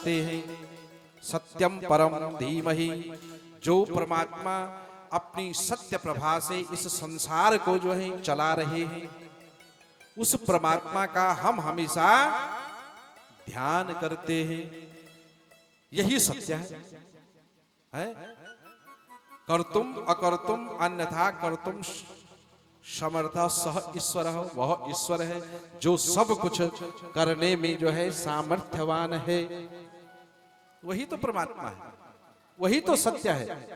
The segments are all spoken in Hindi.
सकते हैं। सत्यम परम धीमहि, जो परमात्मा अपनी सत्य प्रभा से इस संसार को जो है चला रहे हैं, उस परमात्मा का हम हमेशा ध्यान करते हैं। यही सत्य है? कर्तुम अकर्तुम अन्यथा कर्तुम समर्थ सह ईश्वर, वह ईश्वर है जो सब कुछ करने में जो है सामर्थ्यवान है। वही तो परमात्मा है, वही तो सत्य है।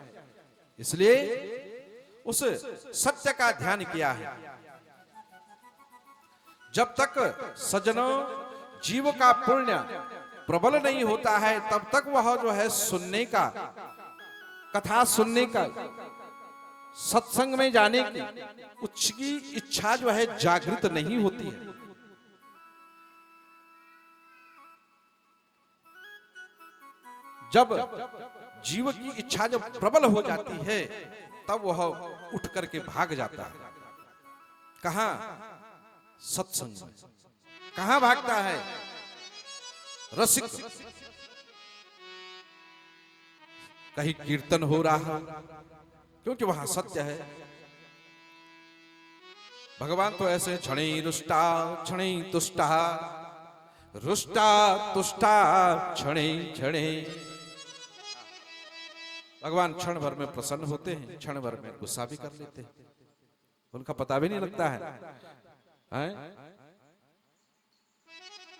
इसलिए उस सत्य का ध्यान किया है। जब तक सज्जनों जीव का पुण्य प्रबल नहीं होता है, तब तक वह जो है सुनने का, कथा सुनने का, सत्संग में जाने की उसकी इच्छा जो है जागृत नहीं होती है। जब जीव की इच्छा जब प्रबल हो जाती है, तब वह उठ करके भाग जाता है। कहां? सत्संग में। कहां भागता है? रसिक, कहीं कीर्तन हो रहा, क्योंकि वहां सत्य है। भगवान तो ऐसे क्षणे रुष्टा क्षणे तुष्टा, रुष्टा तुष्टा क्षणे क्षणे। भगवान क्षण भर में प्रसन्न होते हैं, क्षण भर में गुस्सा भी कर लेते हैं, उनका पता भी नहीं लगता है?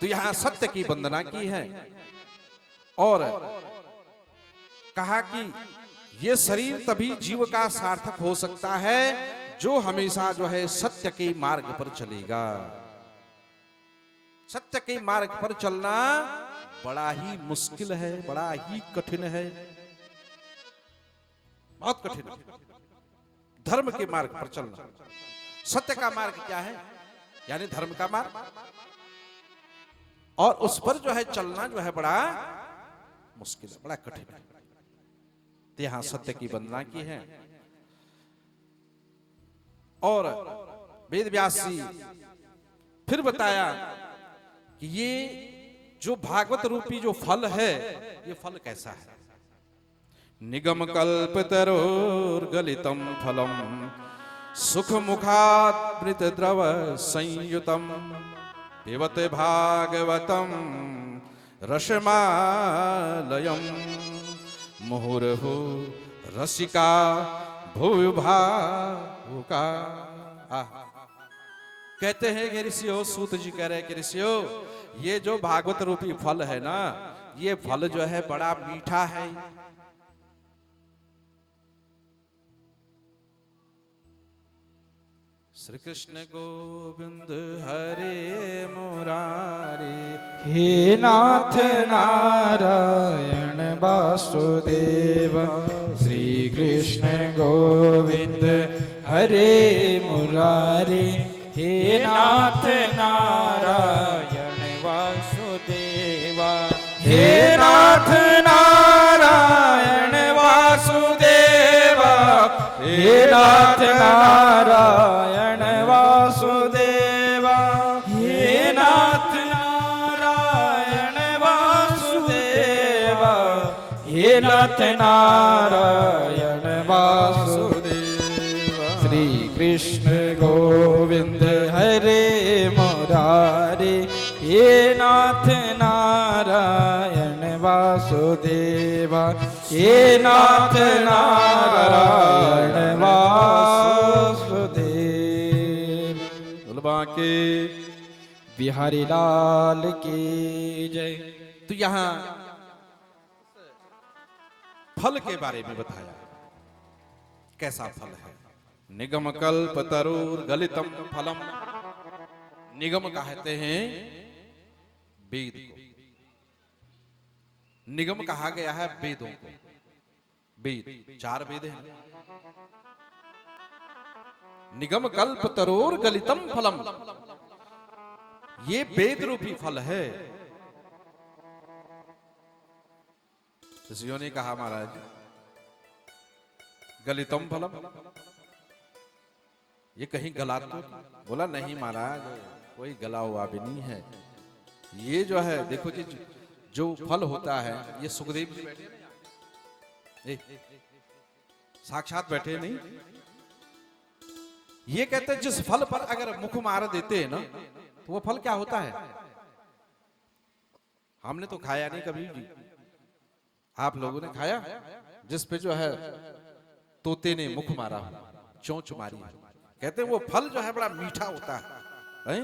तो यहां सत्य की वंदना की है और कहा कि ये शरीर तभी जीव का सार्थक हो सकता है जो हमेशा जो है सत्य के मार्ग पर चलेगा। सत्य के मार्ग पर चलना बड़ा ही मुश्किल है, बड़ा ही कठिन है, बहुत कठिन है। धर्म के मार्ग पर चलना। सत्य का मार्ग क्या है? यानी धर्म का मार्ग, और उस पर जो है चलना जो है बड़ा मुश्किल है, बड़ा कठिन है। तो यहां सत्य की वंदना की है। और वेद व्यास जी फिर बताया कि ये जो भागवत रूपी जो फल है, ये फल कैसा है? निगम कल्पतरोर्गलितम फलम सुख मुखामृत द्रव संयुतम पिबते भागवतम रसमालयम मुहुर्हु रसिका भूभावुका। कहते हैं कि ऋषियों, सूत जी कह रहे हैं कि ऋषियों, ये जो भागवत रूपी फल है ना, ये फल जो है बड़ा मीठा है। श्री कृष्ण गोविंद हरे मुरारी, हे नाथ नारायण वासुदेव। श्री कृष्ण गोविंद हरे मुरारी, हे नाथ नारायण वासुदेव। हे नाथ नारायण वासुदेव, हे नाथ नारायण वासुदेव, हे नाथ नारायण वासुदेव, हे नाथ नारायण वासुदेव। श्री कृष्ण गोविंद हरे मुरारी, हे नाथ नारायण वासुदेव, हे नाथ नारायण वासुदेव। के बिहारी लाल की जय। तो यहां फल के बारे में बताया, कैसा फल है? निगम कल्प तरुर गलितम फलम। निगम कहते हैं वेद को, निगम कहा गया है वेदों को। वेद 4 वेद हैं। निगम कल्प तरोर गलितम फलम, ये वेद रूपी फल है। ऋषियों ने कहा महाराज गलितम फलम, ये कहीं गला तो? बोला नहीं महाराज, कोई गला हुआ भी नहीं है। ये जो है देखो जी, जो फल होता है, ये सुखदेव जी बैठे नहीं, साक्षात बैठे नहीं, ये कहते हैं जिस फल पर अगर मुख मार देते हैं ना, तो वो फल क्या होता है? हमने तो खाया नहीं कभी जी, आप लोगों ने खाया जिस पे जो है तोते ने मुख मारा, चोंच मारी, कहते हैं वो फल जो है बड़ा मीठा होता है,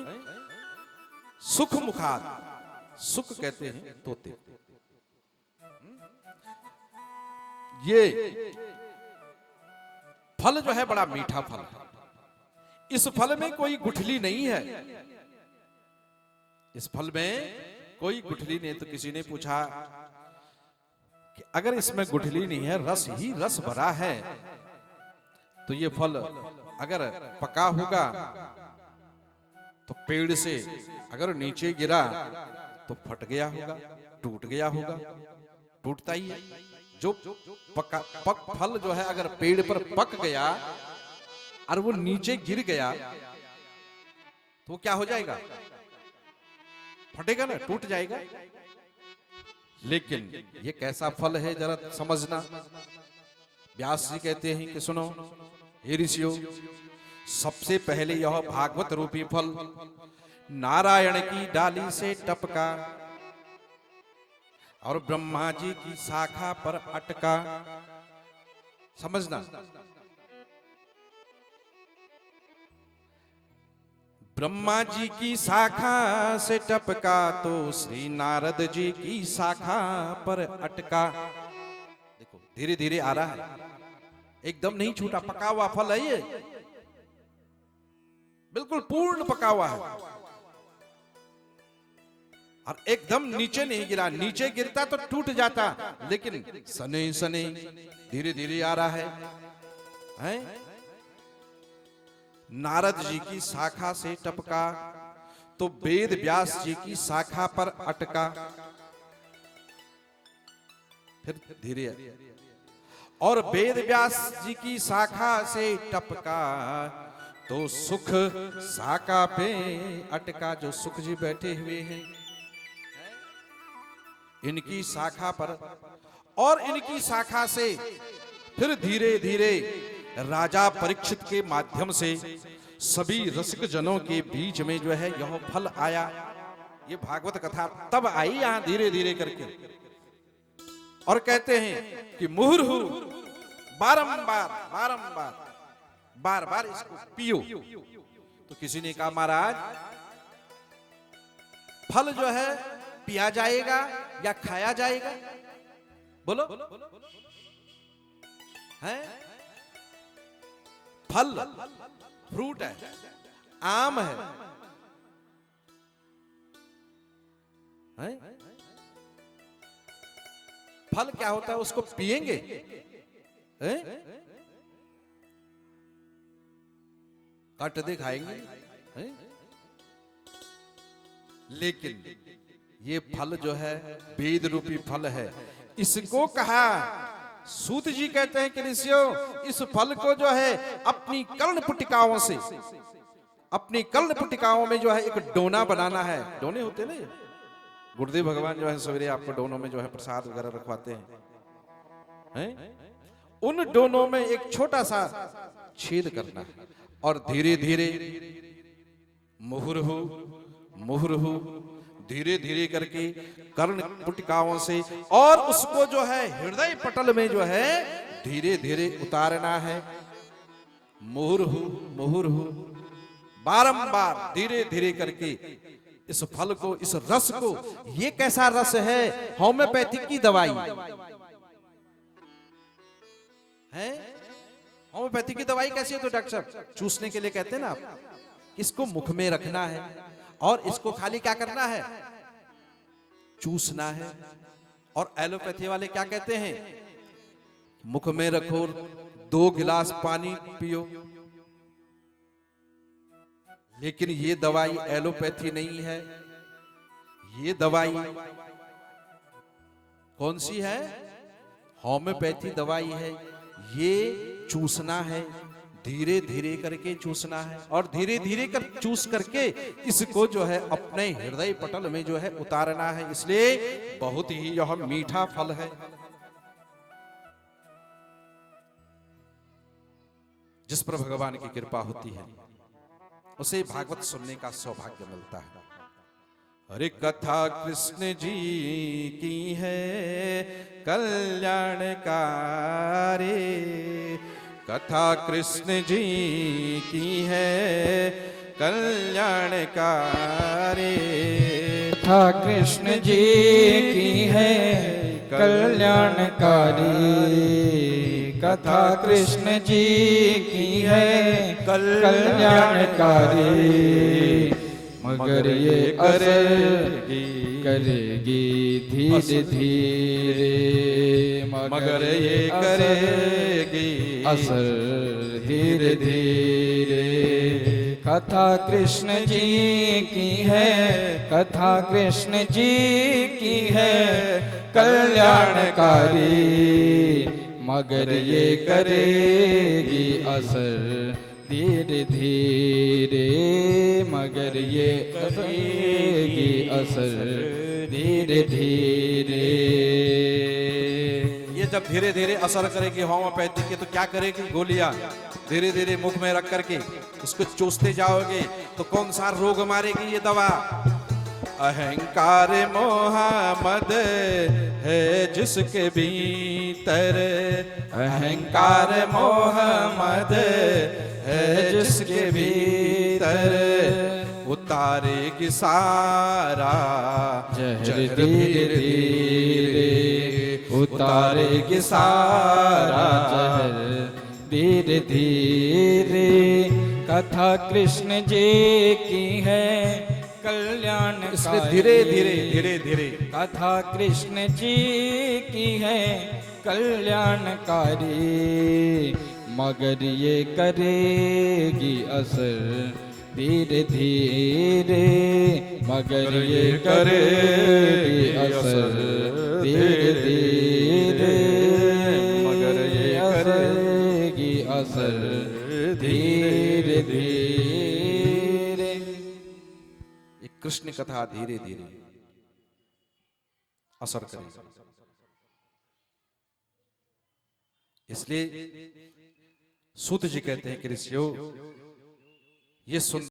सुख मुखाद, सुख कहते हैं तोते। ये फल जो है बड़ा मीठा फल है, इस फल में कोई गुठली नहीं है, इस फल में कोई गुठली नहीं। तो किसी ने पूछा कि अगर इसमें गुठली नहीं है, रस ही रस भरा है, तो ये फल अगर पका होगा तो पेड़ से अगर नीचे गिरा तो फट गया होगा, टूट गया होगा, टूटता ही है। जो पक फल जो है अगर पेड़ पर पक गया और वो नीचे गिर गया तो वो क्या हो जाएगा? फटेगा ना, टूट जाएगा। लेकिन ये कैसा फल है जरा समझना। व्यास जी कहते हैं कि सुनो हे ऋषियों, सबसे पहले यह भागवत रूपी फल नारायण की डाली से टपका और ब्रह्मा जी की शाखा पर अटका। समझना, ब्रह्मा जी की शाखा से टपका तो श्री नारद जी की शाखा पर अटका। देखो धीरे धीरे आ रहा है, एकदम नहीं छूटा, पका हुआ फल है ये, बिल्कुल पूर्ण पका हुआ है और एकदम नीचे नहीं गिरा। नीचे गिरता तो टूट जाता, लेकिन सने सने धीरे धीरे आ रहा है? नारद जी की शाखा से टपका तो वेद व्यास जी की शाखा पर अटका। फिर धीरे, और वेद व्यास जी की शाखा से टपका तो सुख शाखा पे अटका। जो सुख जी बैठे हुए हैं इनकी शाखा पर, और इनकी शाखा से फिर धीरे धीरे राजा परीक्षित के माध्यम से सभी रसिक जनों के बीच में जो है यह फल आया। ये भागवत कथा तब आई यहां धीरे धीरे करके। और कहते हैं कि मुहुर्हु बारंबार बारंबार बार बार इसको पियो। तो किसी ने कहा महाराज फल जो है पिया जाएगा या खाया जाएगा? बोलो है? फल फ्रूट है, आम है, फल क्या होता है? उसको पिएंगे? काट दे खाएंगे? लेकिन ये फल जो है वेद रूपी फल है। इसको कहा, सूत जी कहते हैं कि ऋषियों इस फल को जो है अपनी कर्ण पुटिकाओं से, अपनी कर्ण पुटिकाओं में जो है एक डोना बनाना है। डोने होते ना, गुरुदेव भगवान जो है सवेरे आपको डोनों में जो है प्रसाद वगैरह रखवाते हैं, उन डोनों में एक छोटा सा छेद करना है और धीरे धीरे मुहुर्हु मुहुर्हु धीरे धीरे करके कर्ण पुटिकाओं से, और उसको जो है हृदय पटल में जो है धीरे धीरे उतारना है। मुहुर्हु मुहुर्हु बारंबार धीरे धीरे करके इस फल को, इस रस को, ये कैसा रस है? होम्योपैथिक की दवाई है। होम्योपैथिक की दवाई कैसी है? तो डॉक्टर साहब चूसने के लिए कहते हैं ना आप, इसको मुख में रखना है और इसको खाली क्या करना है? चूसना है। और एलोपैथी वाले क्या कहते हैं? मुख में रखो, 2 गिलास पानी पियो। लेकिन ये दवाई एलोपैथी नहीं है, ये दवाई कौन सी है? होम्योपैथी दवाई है। ये चूसना है, धीरे धीरे करके चूसना है और धीरे धीरे कर चूस करके इसको जो है अपने हृदय पटल में जो है उतारना है। इसलिए बहुत ही यह मीठा फल है। जिस पर भगवान की कृपा होती है उसे भागवत सुनने का सौभाग्य मिलता है। अरे कथा कृष्ण जी की है कल्याणकारी, कथा कृष्ण जी की है कल्याणकारी, कथा कृष्ण जी की है कल्याणकारी, कथा कृष्ण जी की है कल्याणकारी। मगर ये करेगी धीरे धीरे, मगर ये करेगी असर धीरे धीरे। कथा कृष्ण जी की है, कथा कृष्ण जी की है कल्याणकारी, मगर ये करेगी असर धीरे धीरे, मगर ये करेगी असर धीरे धीरे। ये जब धीरे धीरे असर करेगी होम्योपैथी की, तो क्या करेगी? गोलियां धीरे धीरे मुख में रख करके उसको चूसते जाओगे तो कौन सा रोग मारेगी ये दवा? अहंकार मोह मद है जिसके भीतर, अहंकार मोह मद है जिसके भीतर, उतारेगी सारा जहर धीरे धीरे, उतारेगी सारा जहर धीरे धीरे। कथा कृष्ण जी की है कल्याण, इसलिए धीरे धीरे धीरे धीरे कथा कृष्ण जी की है कल्याणकारी, मगर ये करेगी असर धीरे धीरे, मगर ये करेगी असर धीरे धीरे, मगर ये करेगी असर धीरे धीरे। कृष्ण कथा धीरे धीरे असर करेगी। इसलिए सूत जी कहते हैं कि ऋषियों ये सुन